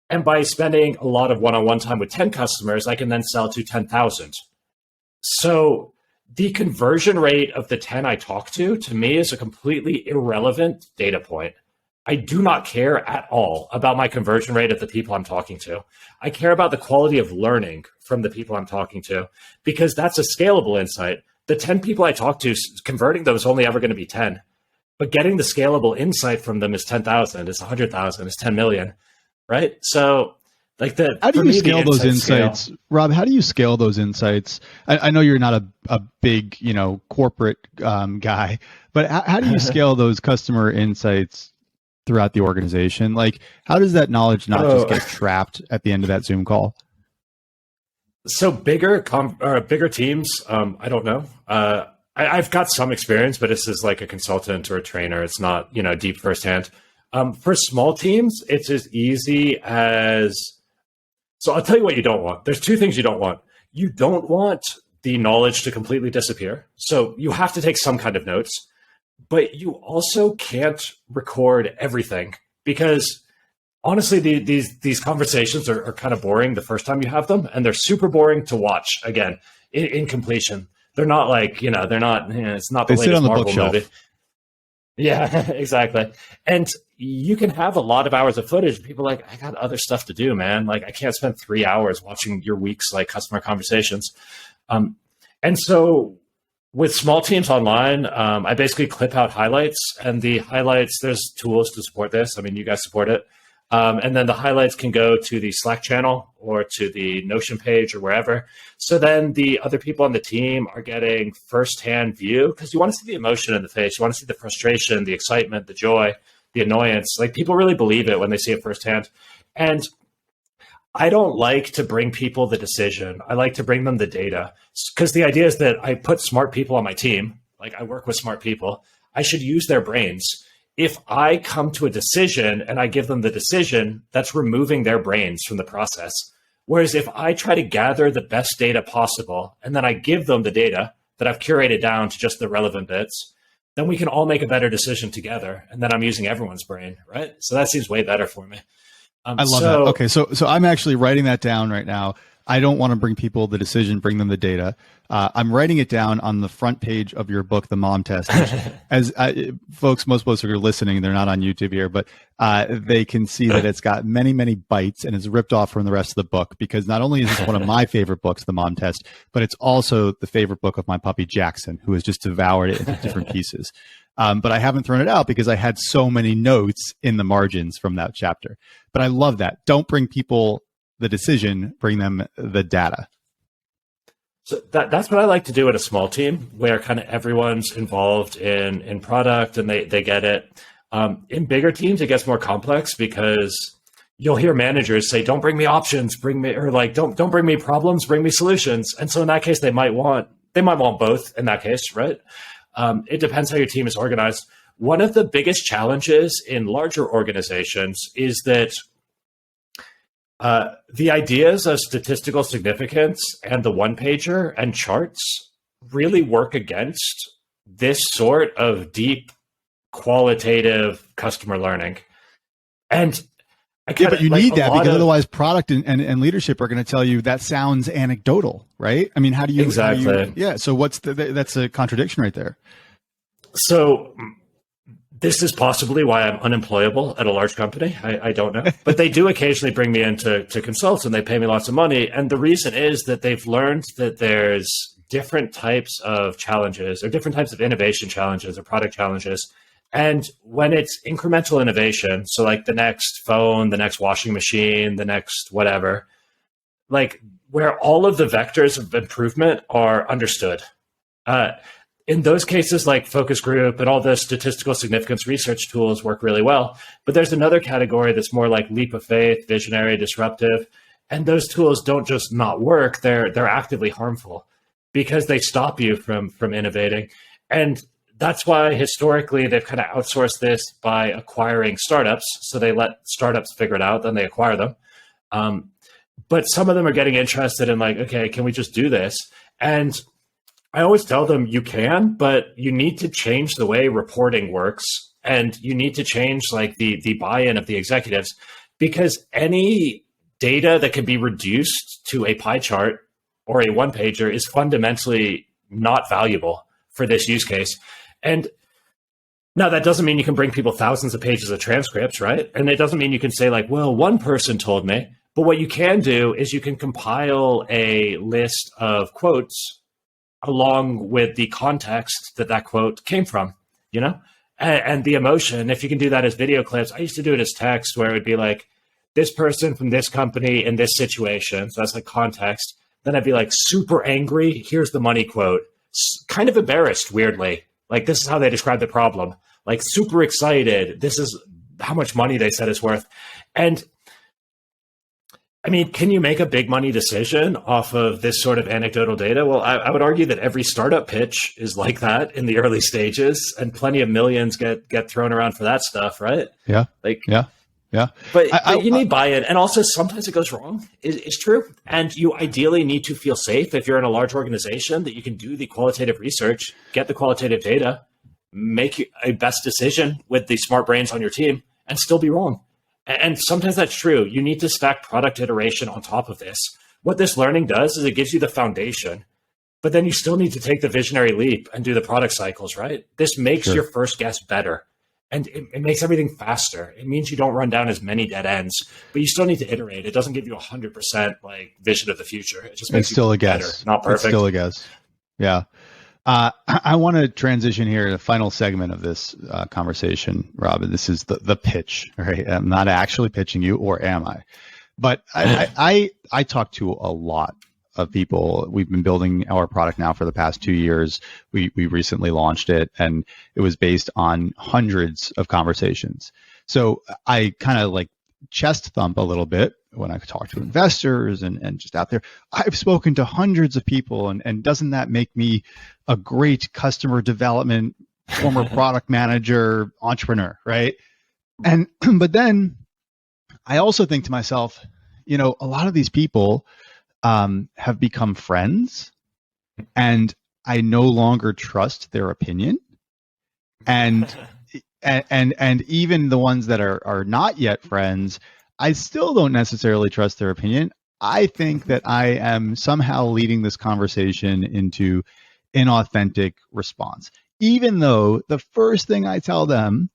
And by spending a lot of one-on-one time with 10 customers, I can then sell to 10,000. So the conversion rate of the 10 I talk to me, is a completely irrelevant data point. I do not care at all about my conversion rate of the people I'm talking to. I care about the quality of learning from the people I'm talking to, because that's a scalable insight. The 10 people I talk to, converting them is only ever going to be 10. But getting the scalable insight from them is 10,000, it's 100,000, it's 10 million, right? So like how do you scale those insights? Rob, how do you scale those insights? I know you're not a big, corporate guy, but how do you scale those customer insights throughout the organization? Like, how does that knowledge not just get trapped at the end of that Zoom call? So bigger teams, I don't know. I've got some experience, but this is like a consultant or a trainer. It's not, deep firsthand. For small teams, it's as easy as, so I'll tell you what you don't want. There's two things you don't want. You don't want the knowledge to completely disappear. So you have to take some kind of notes, but you also can't record everything, because honestly, these conversations are kind of boring the first time you have them, and they're super boring to watch again in completion. They're not like, they're not, it's not the latest Marvel movie. Yeah, exactly. And you can have a lot of hours of footage. People are like, I got other stuff to do, man. Like, I can't spend 3 hours watching your week's like customer conversations. And so with small teams online, I basically clip out highlights, and the highlights, there's tools to support this. I mean, you guys support it. And then the highlights can go to the Slack channel or to the Notion page or wherever. So then the other people on the team are getting firsthand view, because you want to see the emotion in the face. You want to see the frustration, the excitement, the joy, the annoyance. Like, people really believe it when they see it firsthand. And I don't like to bring people the decision. I like to bring them the data, because the idea is that I put smart people on my team. Like, I work with smart people. I should use their brains. If I come to a decision and I give them the decision, that's removing their brains from the process. Whereas if I try to gather the best data possible, and then I give them the data that I've curated down to just the relevant bits, then we can all make a better decision together. And then I'm using everyone's brain, right? So that seems way better for me. I love that. Okay, so I'm actually writing that down right now. I don't want to bring people the decision, bring them the data. I'm writing it down on the front page of your book, The Mom Test. As folks, most folks who are listening, they're not on YouTube here, but they can see that it's got many, many bites, and it's ripped off from the rest of the book, because not only is this one of my favorite books, The Mom Test, but it's also the favorite book of my puppy, Jackson, who has just devoured it into different pieces. But I haven't thrown it out because I had so many notes in the margins from that chapter. But I love that. Don't bring people the decision, bring them the data. So that's what I like to do at a small team, where kind of everyone's involved in product and they get it. In bigger teams, it gets more complex, because you'll hear managers say, don't bring me options, don't bring me problems, bring me solutions. And so in that case, they might want both in that case, right? It depends how your team is organized. One of the biggest challenges in larger organizations is that the ideas of statistical significance and the one-pager and charts really work against this sort of deep qualitative customer learning. And but you need that, because otherwise product and leadership are going to tell you that sounds anecdotal, right? I mean, how do you exactly? So that's a contradiction right there. So this is possibly why I'm unemployable at a large company. I don't know, but they do occasionally bring me in to consult, and they pay me lots of money. And the reason is that they've learned that there's different types of challenges, or different types of innovation challenges or product challenges. And when it's incremental innovation, so like the next phone, the next washing machine, the next whatever, like where all of the vectors of improvement are understood. In those cases, like focus group and all the statistical significance research tools work really well. But there's another category that's more like leap of faith, visionary, disruptive. And those tools don't just not work, they're actively harmful, because they stop you from innovating. And that's why historically they've kind of outsourced this by acquiring startups. So they let startups figure it out, then they acquire them. But some of them are getting interested in like, okay, can we just do this? And I always tell them you can, but you need to change the way reporting works, and you need to change like the buy-in of the executives, because any data that can be reduced to a pie chart or a one-pager is fundamentally not valuable for this use case. And now that doesn't mean you can bring people thousands of pages of transcripts, right? And it doesn't mean you can say like, well, one person told me. But what you can do is you can compile a list of quotes along with the context that quote came from, and the emotion. If you can do that as video clips, I used to do it as text, where it would be like, this person from this company in this situation. So that's like context. Then I'd be like, super angry. Here's the money quote. Kind of embarrassed, weirdly. Like, this is how they describe the problem. Like, super excited. This is how much money they said it's worth. And I mean, can you make a big money decision off of this sort of anecdotal data? Well, I would argue that every startup pitch is like that in the early stages, and plenty of millions get thrown around for that stuff, right? Yeah. Yeah. But you need buy-in. And also sometimes it goes wrong. It's true. And you ideally need to feel safe if you're in a large organization that you can do the qualitative research, get the qualitative data, make a best decision with the smart brains on your team, and still be wrong. And sometimes that's true. You need to stack product iteration on top of this. What this learning does is it gives you the foundation, but then you still need to take the visionary leap and do the product cycles, right? This makes your first guess better. And it makes everything faster. It means you don't run down as many dead ends, but you still need to iterate. It doesn't give you 100% like vision of the future. It just makes it's still you a guess. Better, not perfect. It's still a guess. Yeah. I want to transition here to the final segment of this conversation, Rob. This is the pitch, right? I'm not actually pitching you, or am I? But I talk to a lot of people. We've been building our product now for the past 2 years. We recently launched it, and it was based on hundreds of conversations. So I kind of like chest thump a little bit when I talk to investors and just out there. I've spoken to hundreds of people, and doesn't that make me a great customer development, former product manager, entrepreneur, right? And but then I also think to myself, a lot of these people have become friends, and I no longer trust their opinion. And even the ones that are not yet friends, I still don't necessarily trust their opinion. I think that I am somehow leading this conversation into inauthentic response, even though the first thing I tell them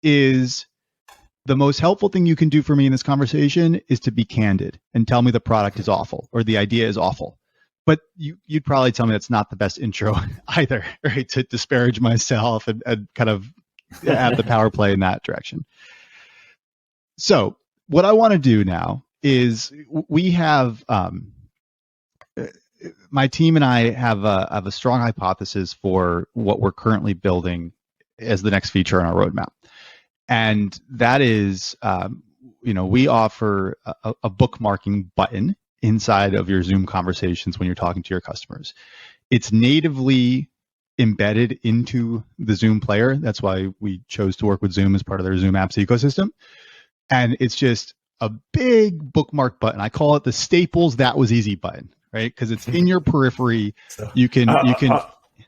is the most helpful thing you can do for me in this conversation is to be candid and tell me the product is awful or the idea is awful. But you'd probably tell me that's not the best intro either, right? To disparage myself and kind of have the power play in that direction. So what I want to do now is we have my team and I have a strong hypothesis for what we're currently building as the next feature on our roadmap. And that is, we offer a bookmarking button inside of your Zoom conversations when you're talking to your customers. It's natively embedded into the Zoom player. That's why we chose to work with Zoom as part of their Zoom apps ecosystem. And it's just a big bookmark button. I call it the Staples "That was easy" button, right? Because it's in your periphery. You can.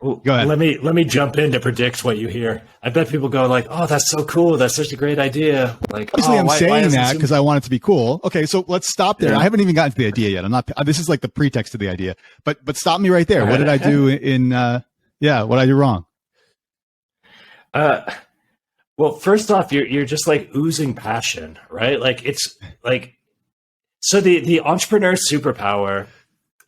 Go ahead. Let me jump in to predict what you hear. I bet people go like, "Oh, that's so cool! That's such a great idea!" Like, obviously, I'm saying that because I want it to be cool. Okay, so let's stop there. Yeah. I haven't even gotten to the idea yet. I'm not. This is like the pretext to the idea. But stop me right there. What did I do in? What did I do wrong? Well, first off, you're just like oozing passion, right? Like it's like, so the entrepreneur superpower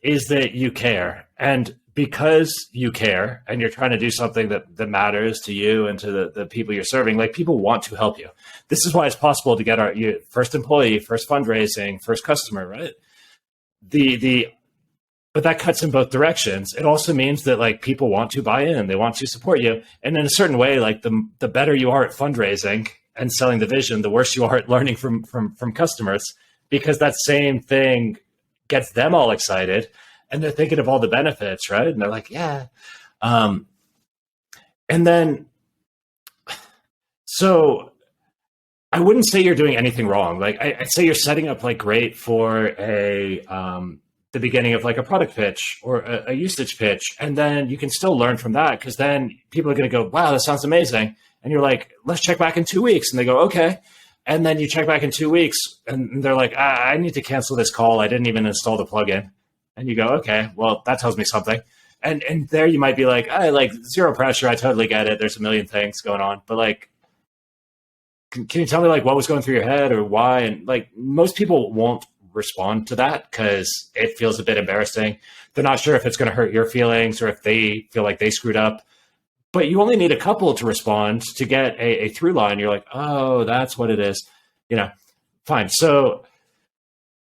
is that you care, and because you care and you're trying to do something that matters to you and to the people you're serving, like people want to help you. This is why it's possible to get our first employee, first fundraising, first customer, right? But that cuts in both directions. It also means that like people want to buy in, they want to support you. And in a certain way, like the better you are at fundraising and selling the vision, the worse you are at learning from customers, because that same thing gets them all excited. And they're thinking of all the benefits, right? And they're like, yeah. And then, so I wouldn't say you're doing anything wrong. Like I'd say you're setting up like great for the beginning of like a product pitch or a usage pitch. And then you can still learn from that, because then people are going to go, wow, that sounds amazing. And you're like, let's check back in 2 weeks. And they go, okay. And then you check back in 2 weeks and they're like, I need to cancel this call. I didn't even install the plugin. And you go, okay, well, that tells me something. And there you might be like, like zero pressure. I totally get it. There's a million things going on. But like, can you tell me like what was going through your head or why? And like most people won't respond to that because it feels a bit embarrassing. They're not sure if it's going to hurt your feelings or if they feel like they screwed up. But you only need a couple to respond to get a through line. You're like, oh, that's what it is. Fine. So,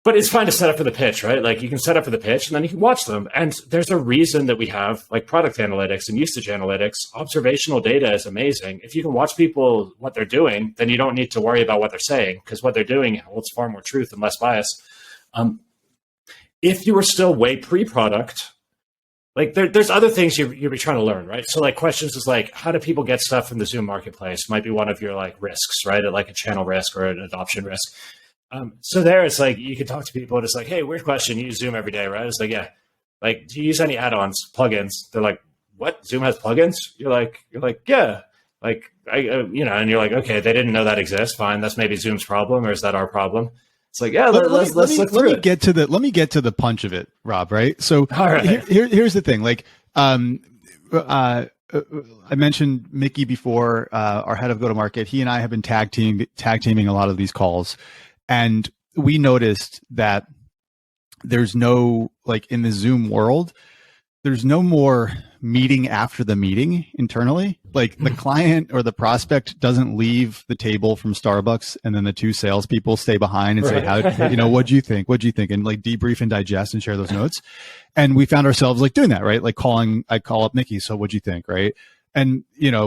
but it's fine to set up for the pitch, right? Like you can set up for the pitch and then you can watch them. And there's a reason that we have like product analytics and usage analytics. Observational data is amazing. If you can watch people, what they're doing, then you don't need to worry about what they're saying, because what they're doing holds far more truth and less bias. If you were still way pre-product, like there's other things you'll be trying to learn, right? So like questions is like, how do people get stuff from the Zoom marketplace? Might be one of your like risks, right? Like a channel risk or an adoption risk. So there it's like, you can talk to people and it's like, hey, weird question. You use Zoom every day, right? It's like, yeah. Like, do you use any add-ons, plugins? They're like, what? Zoom has plugins? You're like, yeah. Like, and you're like, okay, they didn't know that exists. Fine. That's maybe Zoom's problem, or is that our problem? It's like, yeah, let's look through it. Let me get to the punch of it, Rob, right? So all right. Here's the thing. Like, I mentioned Mickey before, our head of go-to-market. He and I have been tag teaming a lot of these calls. And we noticed that there's no, like in the Zoom world, there's no more meeting after the meeting internally. Like the client or the prospect doesn't leave the table from Starbucks and then the two salespeople stay behind and say, what'd you think? What'd you think? And like debrief and digest and share those notes. And we found ourselves like doing that, right? Like I call up Mickey. So what'd you think? Right. And,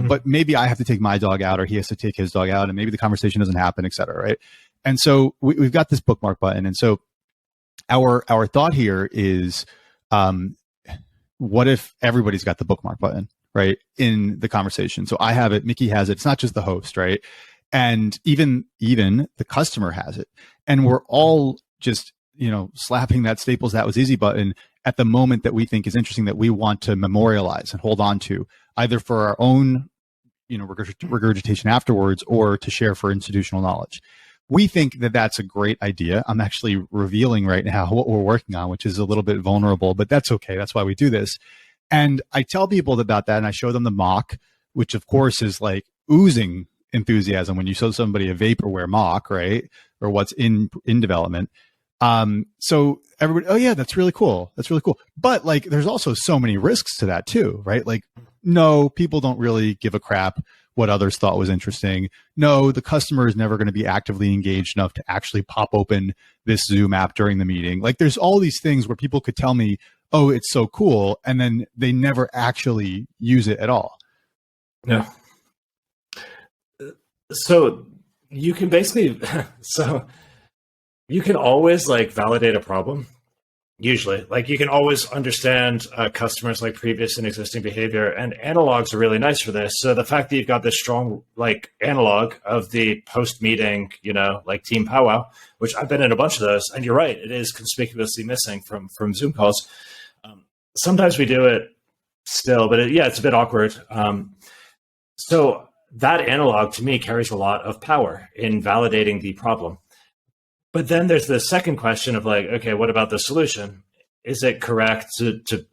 but maybe I have to take my dog out or he has to take his dog out and maybe the conversation doesn't happen, et cetera. Right. And so we've got this bookmark button. And so our thought here is, what if everybody's got the bookmark button, right, in the conversation? So I have it, Mickey has it. It's not just the host, right? And even the customer has it. And we're all just, slapping that Staples That Was Easy button at the moment that we think is interesting, that we want to memorialize and hold on to, either for our own, regurgitation afterwards or to share for institutional knowledge. We think that that's a great idea. I'm actually revealing right now what we're working on, which is a little bit vulnerable, but that's okay. That's why we do this. And I tell people about that and I show them the mock, which of course is like oozing enthusiasm when you show somebody a vaporware mock, right? Or what's in development. So everybody, oh yeah, that's really cool. That's really cool. But like, there's also so many risks to that too, right? Like, no, people don't really give a crap what others thought was interesting. No, the customer is never going to be actively engaged enough to actually pop open this Zoom app during the meeting. Like there's all these things where people could tell me, oh, it's so cool. And then they never actually use it at all. Yeah. So you can basically, you can always like validate a problem. Usually, like you can always understand customers' like previous and existing behavior, and analogs are really nice for this. So the fact that you've got this strong like analog of the post meeting, like team powwow, which I've been in a bunch of those, and you're right, it is conspicuously missing from Zoom calls. Sometimes we do it still, but it's a bit awkward. So that analog to me carries a lot of power in validating the problem. But then there's the second question of like, okay, what about the solution? Is it correct to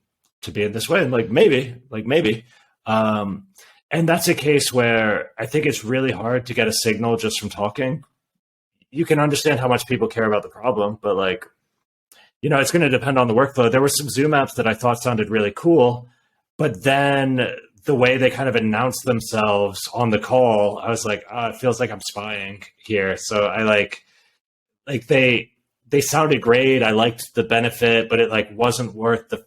be in this way? And like maybe. And that's a case where I think it's really hard to get a signal just from talking. You can understand how much people care about the problem, but like, it's going to depend on the workflow. There were some Zoom apps that I thought sounded really cool, but then the way they kind of announced themselves on the call, I was like, it feels like I'm spying here. So I like they sounded great. I liked the benefit, but it like wasn't worth the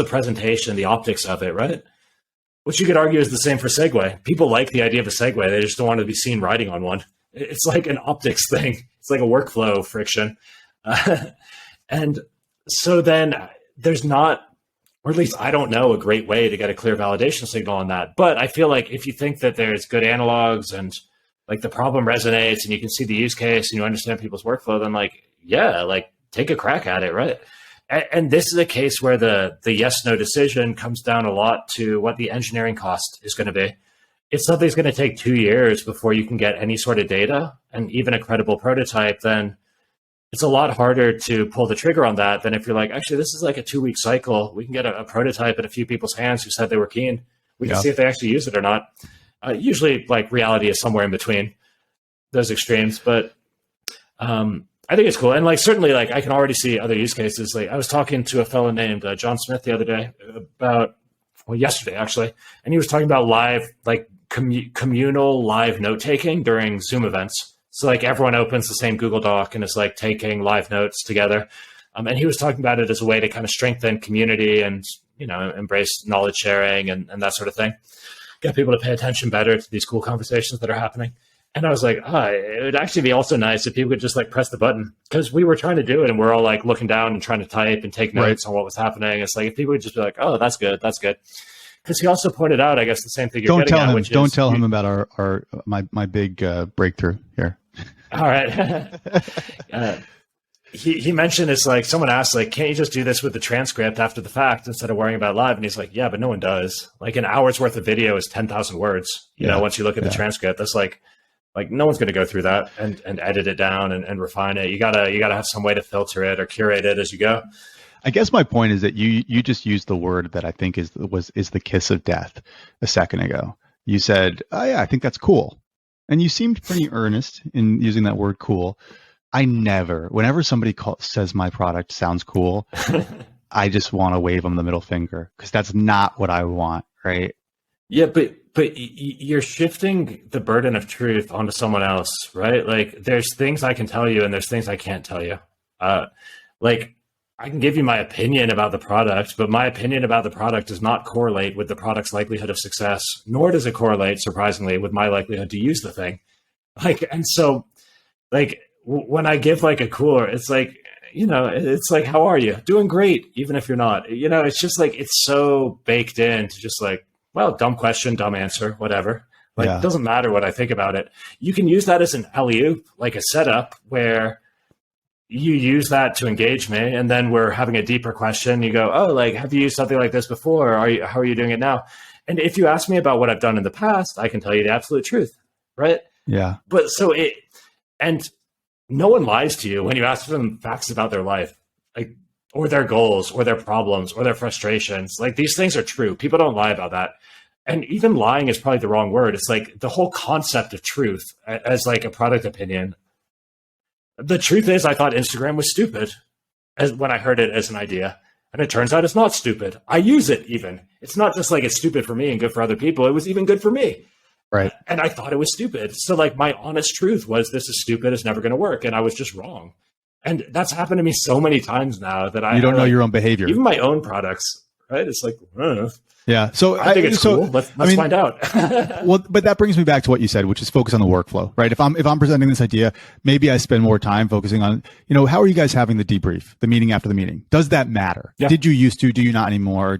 presentation, the optics of it, right? Which you could argue is the same for Segway. People like the idea of a Segway. They just don't want to be seen riding on one. It's like an optics thing. It's like a workflow friction. And so then there's not, or at least I don't know, a great way to get a clear validation signal on that. But I feel like if you think that there's good analogs and like the problem resonates and you can see the use case and you understand people's workflow, then like, yeah, like take a crack at it, right? And this is a case where the yes-no decision comes down a lot to what the engineering cost is going to be. If something's going to take 2 years before you can get any sort of data and even a credible prototype, then it's a lot harder to pull the trigger on that than if you're like, actually, this is like a 2-week cycle. We can get a prototype in a few people's hands who said they were keen. We can see if they actually use it or not. Usually, like reality is somewhere in between those extremes, but I think it's cool. And like certainly, like I can already see other use cases. Like I was talking to a fellow named John Smith the other day yesterday actually, and he was talking about live, like communal live note taking during Zoom events. So like everyone opens the same Google Doc and is like taking live notes together. And he was talking about it as a way to kind of strengthen community and embrace knowledge sharing and that sort of thing. Get people to pay attention better to these cool conversations that are happening. And I was like, it would actually be also nice if people could just like press the button, because we were trying to do it and we're all like looking down and trying to type and take notes on what was happening. It's like if people would just be like, oh, that's good. Because he also pointed out, I guess, the same thing you're getting at, which is... Don't tell him about my big breakthrough here. All right. he mentioned it's like someone asked, like, can't you just do this with the transcript after the fact instead of worrying about live? And he's like, yeah, but no one does. Like an hour's worth of video is 10,000 words. You know, once you look at the transcript, that's like no one's going to go through that and edit it down and refine it. You gotta have some way to filter it or curate it as you go. I guess my point is that you just used the word that I think is the kiss of death a second ago. You said, oh yeah, I think that's cool. And you seemed pretty earnest in using that word cool. Whenever somebody says my product sounds cool, I just want to wave them the middle finger because that's not what I want, right? Yeah, but you're shifting the burden of truth onto someone else, right? Like there's things I can tell you and there's things I can't tell you. Like I can give you my opinion about the product, but my opinion about the product does not correlate with the product's likelihood of success, nor does it correlate, surprisingly, with my likelihood to use the thing. Like, and so like, when I give like a cooler, it's like, you know, it's like, how are you? Doing great, even if you're not. You know, it's just like, it's so baked in to just like, well, dumb question, dumb answer, whatever. Like, it doesn't matter what I think about it. You can use that as an alley-oop, like a setup where you use that to engage me. And then we're having a deeper question. You go, oh, like, have you used something like this before? How are you doing it now? And if you ask me about what I've done in the past, I can tell you the absolute truth. Right. Yeah. But and no one lies to you when you ask them facts about their life, like, or their goals, or their problems, or their frustrations. Like these things are true. People don't lie about that. And even lying is probably the wrong word. It's like the whole concept of truth as like a product opinion. The truth is, I thought Instagram was stupid when I heard it as an idea. And it turns out it's not stupid. I use it even. It's not just like it's stupid for me and good for other people. It was even good for me. Right. And I thought it was stupid. So like my honest truth was this is stupid. It's never going to work. And I was just wrong. And that's happened to me so many times now that you don't know your own behavior. Even my own products, right? It's like, yeah. So I think it's cool. Let's find out. Well, but that brings me back to what you said, which is focus on the workflow, right? If I'm presenting this idea, maybe I spend more time focusing on, you know, how are you guys having the debrief, the meeting after the meeting? Does that matter? Yeah. Did you used to? Do you not anymore?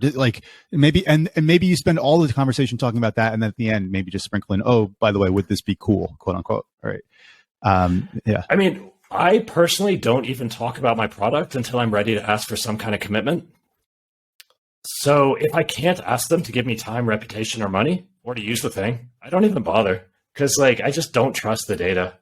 Maybe you spend all the conversation talking about that, and then at the end, maybe just sprinkle in, oh, by the way, would this be cool, quote unquote? All right. Yeah. I mean, I personally don't even talk about my product until I'm ready to ask for some kind of commitment. So if I can't ask them to give me time, reputation, or money, or to use the thing, I don't even bother because like I just don't trust the data.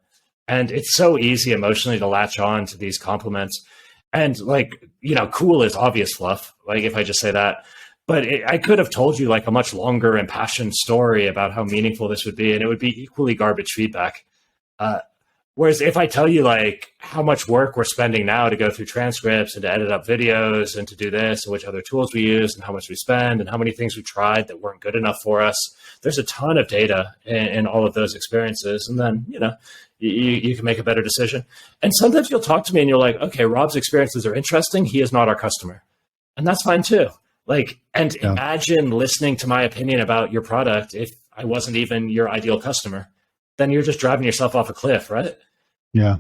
And it's so easy emotionally to latch on to these compliments. And like, you know, cool is obvious fluff. Like if I just say that, but I could have told you like a much longer impassioned story about how meaningful this would be, and it would be equally garbage feedback. Whereas if I tell you like how much work we're spending now to go through transcripts and to edit up videos and to do this and which other tools we use and how much we spend and how many things we tried that weren't good enough for us, there's a ton of data in all of those experiences. And then, you know, you can make a better decision. And sometimes you'll talk to me and you're like, okay, Rob's experiences are interesting. He is not our customer. And that's fine too. Like, and imagine listening to my opinion about your product if I wasn't even your ideal customer. Then you're just driving yourself off a cliff, right? Yeah,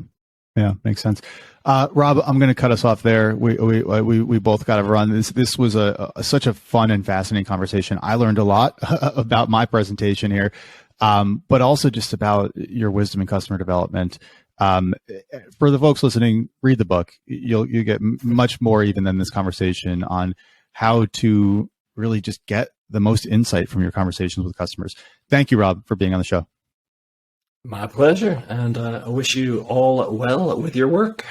makes sense. Rob, I'm going to cut us off there. We both got to run. This was such a fun and fascinating conversation. I learned a lot about my presentation here, but also just about your wisdom in customer development. For the folks listening, read the book. You'll get much more even than this conversation on how to really just get the most insight from your conversations with customers. Thank you, Rob, for being on the show. My pleasure, and I wish you all well with your work.